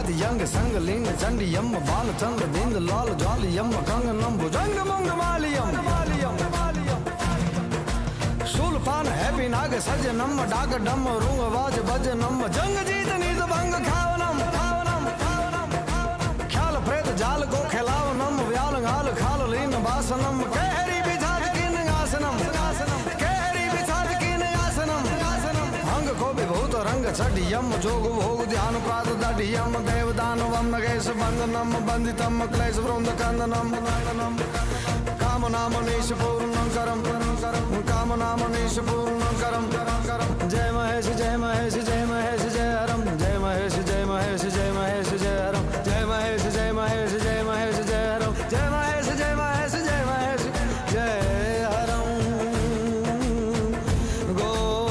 young संग लिंग चंडियम बाल चंद्र बिंद लाल ज्वालियम कंगनम भुजंग मंग मालियम शूलपान हैप्पी नाग सजनम डाक डम रुंग वाज भजनम जंग जीत नीत भंग खावनम ख्याल प्रेत जाल को खिलावनम व्याल गाल खाल लीन बासनम कहरी बिछाद किन आसनम कहरी बिछाद किन आसनम अंग को विभूत रंग चढ़ियम जोग भोग ध्यान प्रात दढ़ियम देवदानवम नगेश बंदनम बंदितम क्लेश वृंद कंदनम काम नाम निश पूर्ण करम काम नाम निश पूर्ण करम जय